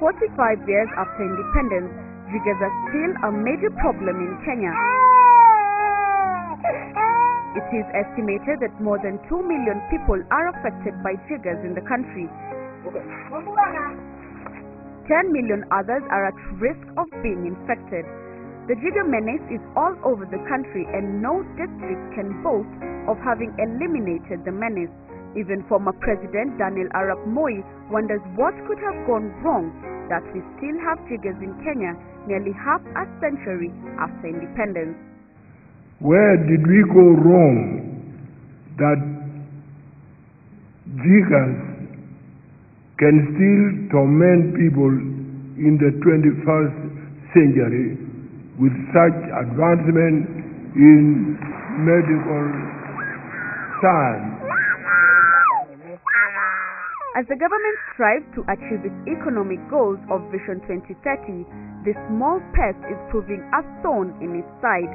45 years after independence, jiggers are still a major problem in Kenya. It is estimated that more than 2 million people are affected by jiggers in the country. 10 million others are at risk of being infected. The jigger menace is all over the country, and no district can boast of having eliminated the menace. Even former President Daniel Arap Moi wonders what could have gone wrong that we still have jiggers in Kenya nearly half a century after independence. Where did we go wrong that jiggers can still torment people in the 21st century with such advancement in medical science? As the government strives to achieve its economic goals of Vision 2030, this small pest is proving a thorn in its side.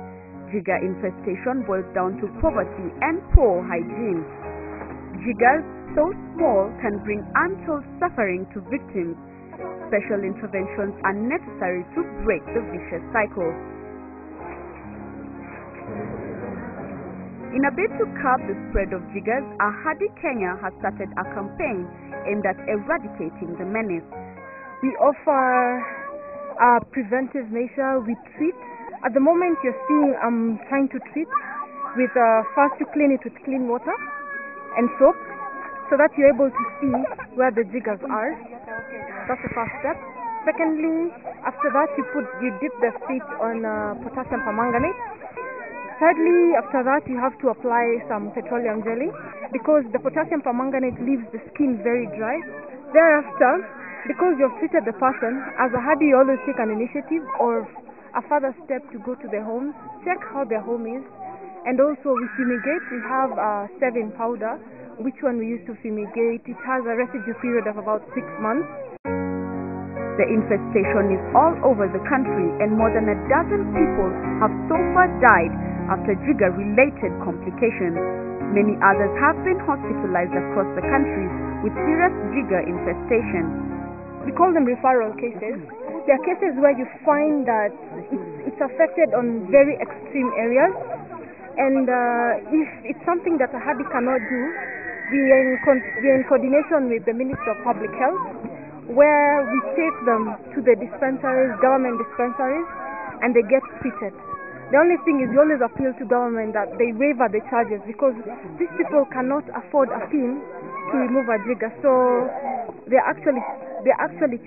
Jigger infestation boils down to poverty and poor hygiene. Jiggers so small can bring untold suffering to victims. Special interventions are necessary to break the vicious cycle. In a bid to curb the spread of jiggers, Ahadi, Kenya has started a campaign aimed at eradicating the menace. We offer a preventive measure. We treat. At the moment, you're seeing I'm trying to treat with first you clean it with clean water and soap, so that you're able to see where the jiggers are. That's the first step. Secondly, after that you dip the feet on potassium permanganate. Thirdly, after that you have to apply some petroleum jelly, because the potassium permanganate leaves the skin very dry. Thereafter, because you've treated the person, as a Ahadi you always take an initiative or a further step to go to their homes, check how their home is, and also we fumigate. We have a 7 powder, which one we use to fumigate. It has a residue period of about 6 months. The infestation is all over the country, and more than a dozen people have so far died after jigger-related complications. Many others have been hospitalized across the country with serious jigger infestation. We call them referral cases. There are cases where you find that it's affected on very extreme areas, and if it's something that Ahadi cannot do, we are in coordination with the Minister of Public Health, where we take them to the dispensaries, government dispensaries, and they get treated. The only thing is we always appeal to government that they waiver the charges, because these people cannot afford a pin to remove a jigger, so they're actually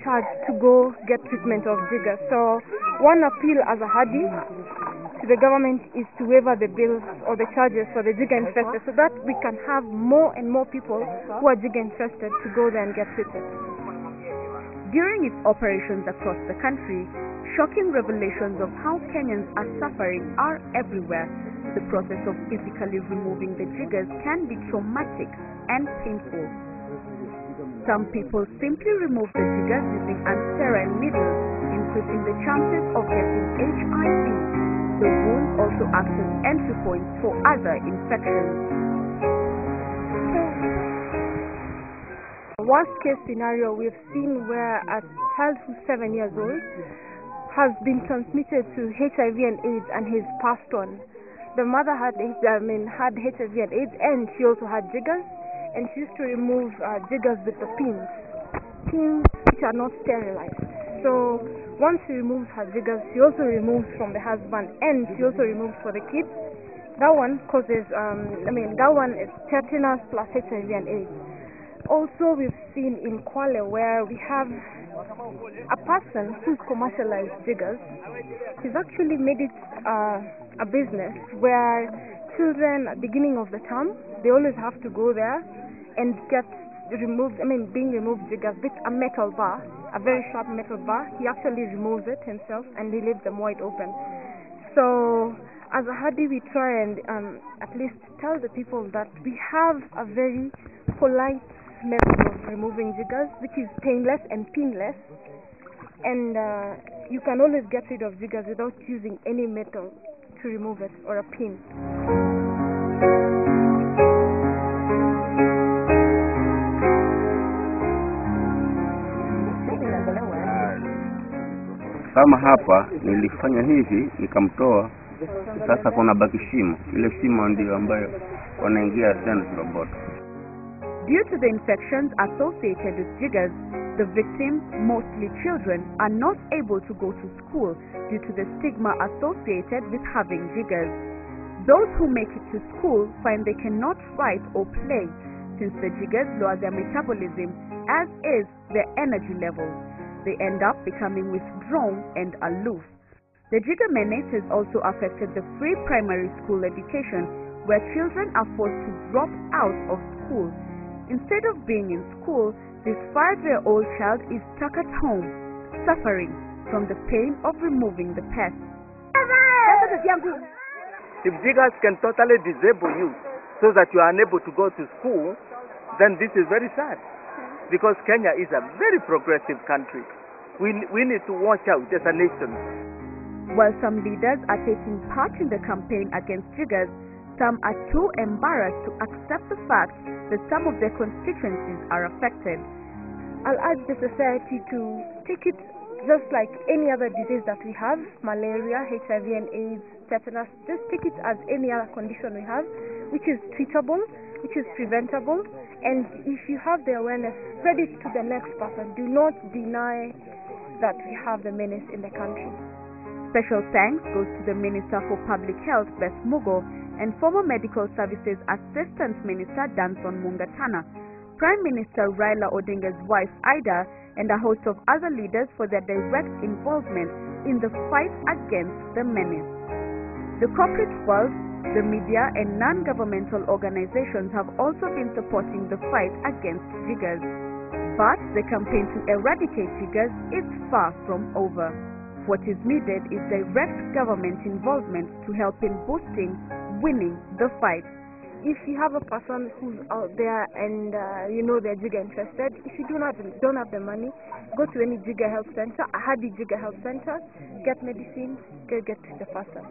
charged to go get treatment of jigger. So one appeal as a Ahadi to the government is to waiver the bills or the charges for the jigger infested, so that we can have more and more people who are jigger infested to go there and get treated. During its operations across the country, shocking revelations of how Kenyans are suffering are everywhere. The process of physically removing the jiggers can be traumatic and painful. Some people simply remove the jiggers using unsterile needles, increasing the chances of getting HIV. The wound also acts as entry points for other infections. Worst case scenario we've seen where a child who's 7 years old has been transmitted to HIV and AIDS and he's passed on. The mother had HIV and AIDS, and she also had jiggers, and she used to remove jiggers with the pins which are not sterilized. So once she removes her jiggers, she also removes from the husband, and she also removes for the kids. That one causes, that one is tetanus plus HIV and AIDS. Also, we've seen in Kwale where we have a person who's commercialized jiggers. He's actually made it a business where children at the beginning of the term, they always have to go there and get removed, being removed jiggers with a metal bar, a very sharp metal bar. He actually removes it himself and he leaves them wide open. So as a Ahadi, we try and at least tell the people that we have a very polite method of removing jiggers, which is painless and pinless, and you can always get rid of jiggers without using any metal to remove it or a pin. Kama hapa nilifanya hivi nikamtoa, sasa kuna baki shimo. Ile shimo ndio ambayo wanaingia tena robot. Due to the infections associated with jiggers, the victims, mostly children, are not able to go to school due to the stigma associated with having jiggers. Those who make it to school find they cannot write or play since the jiggers lower their metabolism, as is their energy levels. They end up becoming withdrawn and aloof. The jigger menace has also affected the free primary school education, where children are forced to drop out of school. Instead of being in school, this 5-year-old child is stuck at home, suffering from the pain of removing the pest. If jiggers can totally disable you so that you are unable to go to school, then this is very sad. Because Kenya is a very progressive country. We need to watch out as a nation. While some leaders are taking part in the campaign against jiggers, some are too embarrassed to accept the fact that some of their constituencies are affected. I'll urge the society to take it just like any other disease that we have, malaria, HIV and AIDS, tetanus. Just take it as any other condition we have, which is treatable, which is preventable, and if you have the awareness, spread it to the next person. Do not deny that we have the menace in the country. Special thanks goes to the Minister for Public Health, Beth Mugo, and former Medical Services Assistant Minister Danson Mungatana, Prime Minister Raila Odinga's wife Ida, and a host of other leaders for their direct involvement in the fight against the menace. The corporate world, the media and non-governmental organizations have also been supporting the fight against jiggers. But the campaign to eradicate jiggers is far from over. What is needed is direct government involvement to help in boosting, winning the fight. If you have a person who's out there and you know they're jigger interested, if you don't have the money, go to any jigger health center, Ahadi Jigger Health Center, get medicine, get to the person.